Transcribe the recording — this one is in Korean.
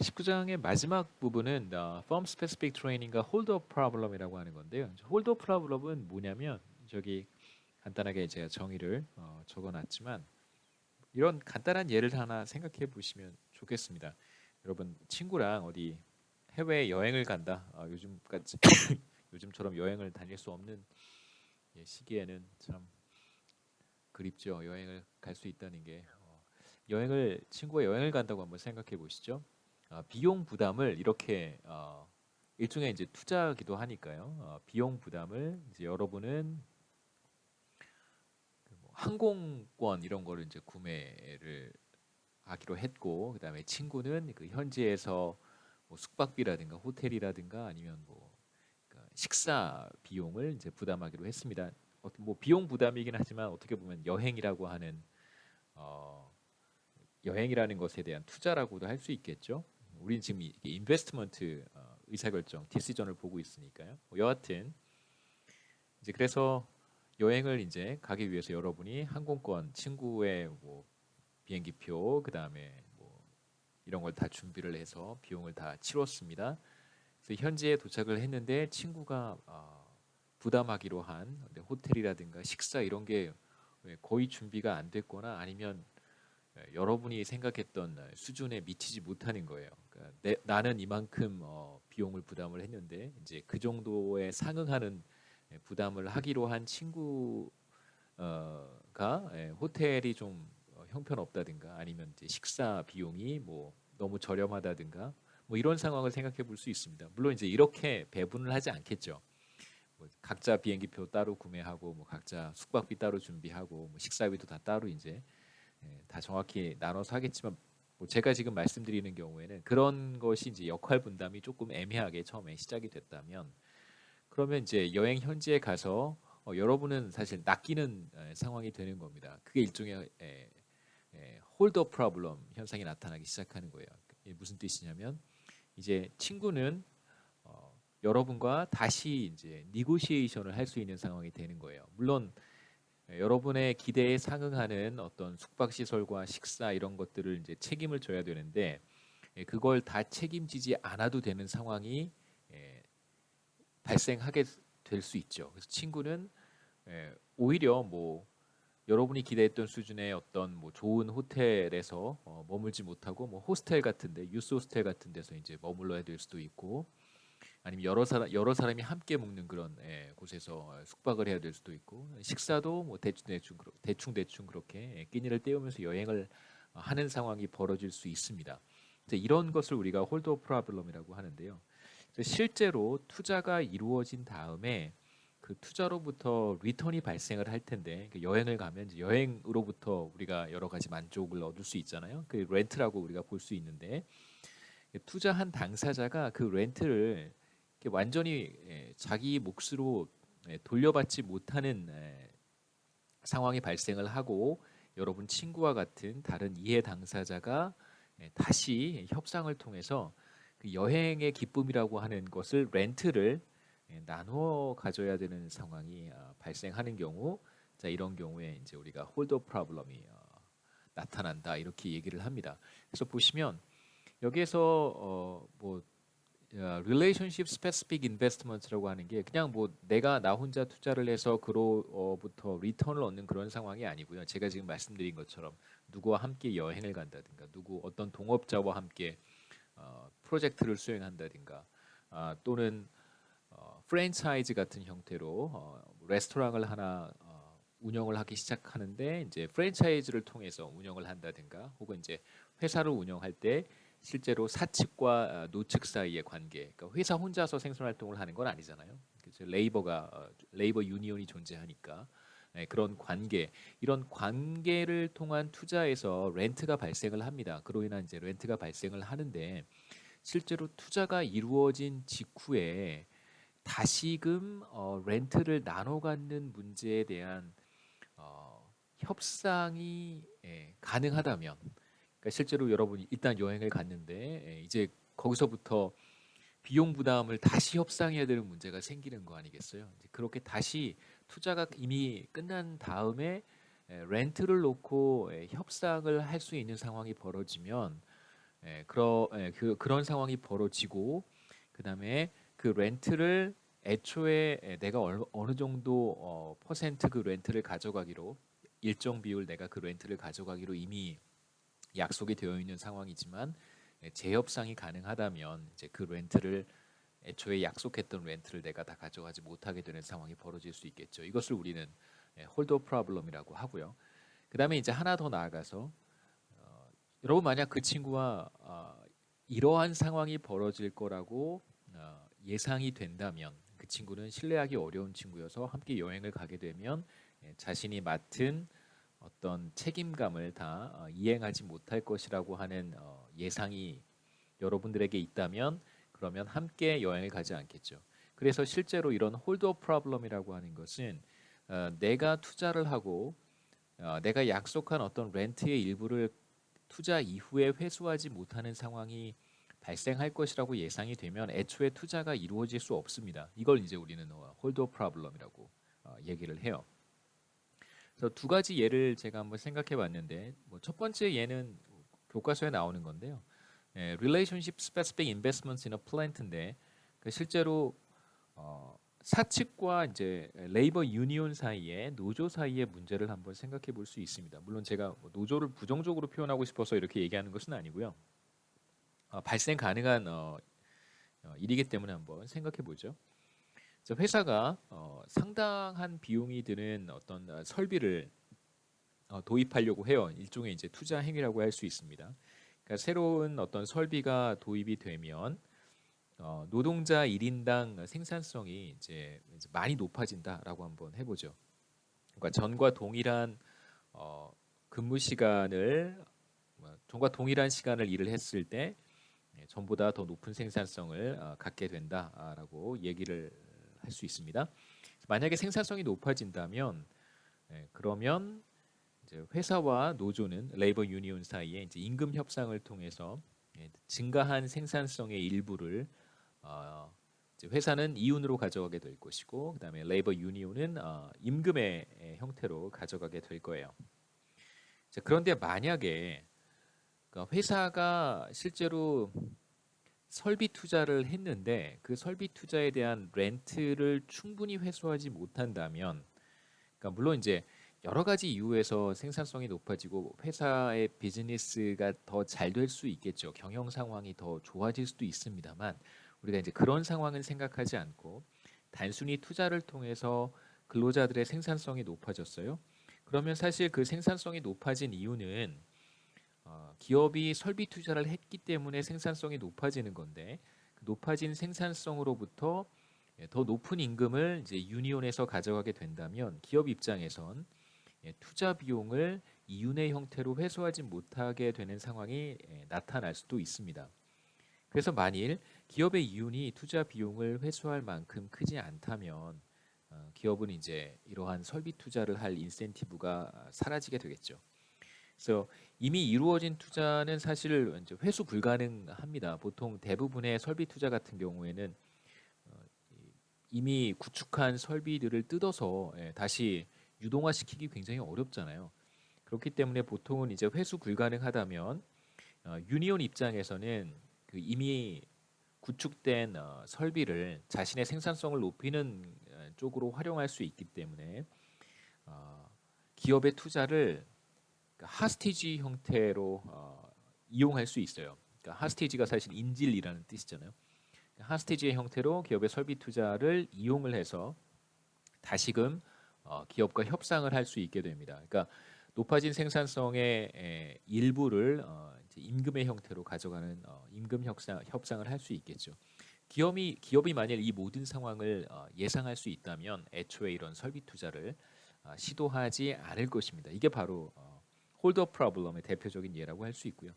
19장의 마지막 부분은 Firm Specific Training과 Hold Up Problem이라고 하는 건데요. Hold Up Problem은 뭐냐면 저기 간단하게 제가 정의를 적어놨지만 이런 간단한 예를 하나 생각해 보시면 좋겠습니다. 여러분 친구랑 어디 해외 여행을 간다. 요즘까지 요즘처럼 여행을 다닐 수 없는 시기에는 참 그립죠. 여행을 갈 수 있다는 게 여행을 친구가 여행을 간다고 한번 생각해 보시죠. 비용 부담을 이렇게 일종의 이제 투자기도 하니까요. 비용 부담을 이제 여러분은 그뭐 항공권 이런 거를 이제 구매를 하기로 했고, 그다음에 친구는 그 현지에서 뭐 숙박비라든가 호텔이라든가 아니면 뭐 그러니까 식사 비용을 이제 부담하기로 했습니다. 뭐 비용 부담이긴 하지만 어떻게 보면 여행이라고 하는 어, 여행이라는 것에 대한 투자라고도 할 수 있겠죠. 우리는 지금 이게 인베스트먼트 의사결정 디시전을 보고 있으니까요. 뭐 여하튼 이제 그래서 여행을 이제 가기 위해서 여러분이 항공권, 친구의 뭐 비행기표, 그다음에 뭐 이런 걸 다 준비를 해서 비용을 다 치렀습니다. 그래서 현지에 도착을 했는데 친구가 부담하기로 한 호텔이라든가 식사 이런 게 거의 준비가 안 됐거나 아니면 여러분이 생각했던 수준에 미치지 못하는 거예요. 그러니까 나는 이만큼 비용을 부담을 했는데 이제 그 정도에 상응하는 부담을 하기로 한 친구가 호텔이 좀 형편없다든가 아니면 이제 식사 비용이 뭐 너무 저렴하다든가 뭐 이런 상황을 생각해 볼 수 있습니다. 물론 이제 이렇게 배분을 하지 않겠죠. 뭐 각자 비행기표 따로 구매하고 뭐 각자 숙박비 따로 준비하고 뭐 식사비도 다 따로 이제 다 정확히 나눠서 하겠지만 뭐 제가 지금 말씀드리는 경우에는 그런 것이 이제 역할 분담이 조금 애매하게 처음에 시작이 됐다면 그러면 이제 여행 현지에 가서 여러분은 사실 낚이는 상황이 되는 겁니다. 그게 일종의 홀더 프로블럼 현상이 나타나기 시작하는 거예요. 이게 무슨 뜻이냐면 이제 친구는 여러분과 다시 이제 니고시에이션을 할 수 있는 상황이 되는 거예요. 물론 여러분의 기대에 상응하는 어떤 숙박 시설과 식사 이런 것들을 이제 책임을 져야 되는데 그걸 다 책임지지 않아도 되는 상황이 예, 발생하게 될 수 있죠. 그래서 친구는 오히려 뭐 여러분이 기대했던 수준의 어떤 뭐 좋은 호텔에서 머물지 못하고 뭐 호스텔 같은데 유스 호스텔 같은 데서 이제 머물러야 될 수도 있고 아니면 여러 사람이 함께 묵는 그런 곳에서 숙박을 해야 될 수도 있고 식사도 뭐 대충 그렇게 끼니를 때우면서 여행을 하는 상황이 벌어질 수 있습니다. 그래서 이런 것을 우리가 홀더 프로블럼이라고 하는데요. 그래서 실제로 투자가 이루어진 다음에 그 투자로부터 리턴이 발생을 할 텐데 그 여행을 가면 이제 여행으로부터 우리가 여러 가지 만족을 얻을 수 있잖아요. 그 렌트라고 우리가 볼 수 있는데 투자한 당사자가 그 렌트를 이렇게 완전히 자기 몫으로 돌려받지 못하는 상황이 발생을 하고 여러분 친구와 같은 다른 이해 당사자가 다시 협상을 통해서 그 여행의 기쁨이라고 하는 것을 렌트를 나누어 가져야 되는 상황이 발생하는 경우 자 이런 경우에 이제 우리가 홀더 프로블럼이 나타난다 이렇게 얘기를 합니다. 그래서 보시면 여기에서 뭐 relationship specific investment라고 하는 게 그냥 뭐 내가 나 혼자 투자를 해서 그로부터 리턴을 얻는 그런 상황이 아니고요. 제가 지금 말씀드린 것처럼 누구와 함께 여행을 간다든가 누구 어떤 동업자와 함께 프로젝트를 수행한다든가 또는 프랜차이즈 같은 형태로 레스토랑을 하나 운영을 하기 시작하는데 이제 프랜차이즈를 통해서 운영을 한다든가 혹은 이제 회사를 운영할 때 실제로 사측과 노측 사이의 관계, 그러니까 회사 혼자서 생산 활동을 하는 건 아니잖아요. 그래서 레이버 유니온이 존재하니까 그런 관계, 이런 관계를 통한 투자에서 렌트가 발생을 합니다. 그로 인한 이제 렌트가 발생을 하는데 실제로 투자가 이루어진 직후에 다시금 렌트를 나눠 갖는 문제에 대한 협상이 가능하다면 그러니까 실제로 여러분이 일단 여행을 갔는데 이제 거기서부터 비용 부담을 다시 협상해야 되는 문제가 생기는 거 아니겠어요? 이제 그렇게 다시 투자가 이미 끝난 다음에 렌트를 놓고 협상을 할 수 있는 상황이 벌어지면 그런 상황이 벌어지고 그다음에 그 렌트를 애초에 내가 어느 정도 퍼센트 그 렌트를 가져가기로 일정 비율 내가 그 렌트를 가져가기로 이미 약속이 되어 있는 상황이지만 재협상이 가능하다면 이제 그 렌트를 애초에 약속했던 렌트를 내가 다 가져가지 못하게 되는 상황이 벌어질 수 있겠죠. 이것을 우리는 홀더 프로블럼이라고 하고요. 그다음에 이제 하나 더 나아가서 여러분 만약 그 친구와 이러한 상황이 벌어질 거라고 예상이 된다면 그 친구는 신뢰하기 어려운 친구여서 함께 여행을 가게 되면 자신이 맡은 어떤 책임감을 다 이행하지 못할 것이라고 하는 예상이 여러분들에게 있다면 그러면 함께 여행을 가지 않겠죠. 그래서 실제로 이런 홀드업 프로블럼이라고 하는 것은 내가 투자를 하고 내가 약속한 어떤 렌트의 일부를 투자 이후에 회수하지 못하는 상황이 발생할 것이라고 예상이 되면 애초에 투자가 이루어질 수 없습니다. 이걸 이제 우리는 홀드업 프로블럼이라고 얘기를 해요. 그래서 두 가지 예를 제가 한번 생각해 봤는데 첫 번째 예는 교과서에 나오는 건데요. Relationship Specific Investments in a Plant인데 실제로 사측과 이제 레이버 유니온 사이에 노조 사이의 문제를 한번 생각해 볼 수 있습니다. 물론 제가 노조를 부정적으로 표현하고 싶어서 이렇게 얘기하는 것은 아니고요. 발생 가능한 일이기 때문에 한번 생각해 보죠. 회사가 상당한 비용이 드는 어떤 설비를 도입하려고 해요. 일종의 이제 투자 행위라고 할 수 있습니다. 그러니까 새로운 어떤 설비가 도입이 되면 노동자 1인당 생산성이 이제 많이 높아진다라고 한번 해보죠. 그러니까 전과 동일한 근무 시간을 전과 동일한 시간을 일을 했을 때 전보다 더 높은 생산성을 갖게 된다라고 얘기를 할 수 있습니다. 만약에 생산성이 높아진다면 그러면 이제 회사와 노조는 레이버 유니온 사이에 이제 임금 협상을 통해서 증가한 생산성의 일부를 이제 회사는 이윤으로 가져가게 될 것이고 그다음에 레이버 유니온은 임금의 형태로 가져가게 될 거예요. 자, 그런데 만약에 그러니까 회사가 실제로 설비 투자를 했는데 그 설비 투자에 대한 렌트를 충분히 회수하지 못한다면 그러니까 물론 이제 여러 가지 이유에서 생산성이 높아지고 회사의 비즈니스가 더 잘 될 수 있겠죠. 경영 상황이 더 좋아질 수도 있습니다만 우리가 이제 그런 상황은 생각하지 않고 단순히 투자를 통해서 근로자들의 생산성이 높아졌어요. 그러면 사실 그 생산성이 높아진 이유는 기업이 설비 투자를 했기 때문에 생산성이 높아지는 건데 그 높아진 생산성으로부터 더 높은 임금을 이제 유니온에서 가져가게 된다면 기업 입장에선 투자 비용을 이윤의 형태로 회수하지 못하게 되는 상황이 나타날 수도 있습니다. 그래서 만일 기업의 이윤이 투자 비용을 회수할 만큼 크지 않다면 기업은 이제 이러한 설비 투자를 할 인센티브가 사라지게 되겠죠. 그래서 이미 이루어진 투자는 사실 이제 회수 불가능합니다. 보통 대부분의 설비 투자 같은 경우에는 이미 구축한 설비들을 뜯어서 다시 유동화시키기 굉장히 어렵잖아요. 그렇기 때문에 보통은 이제 회수 불가능하다면 유니온 입장에서는 그 이미 구축된 설비를 자신의 생산성을 높이는 쪽으로 활용할 수 있기 때문에 기업의 투자를 하스티지 형태로 이용할 수 있어요. 그러니까 하스티지가 사실 인질이라는 뜻이잖아요. 하스티지의 형태로 기업의 설비 투자를 이용을 해서 다시금 기업과 협상을 할 수 있게 됩니다. 그러니까 높아진 생산성의 일부를 이제 임금의 형태로 가져가는 임금 협상을 할 수 있겠죠. 기업이 만일 이 모든 상황을 예상할 수 있다면 애초에 이런 설비 투자를 시도하지 않을 것입니다. 이게 바로 홀드업 프로블럼의 대표적인 예라고 할 수 있고요.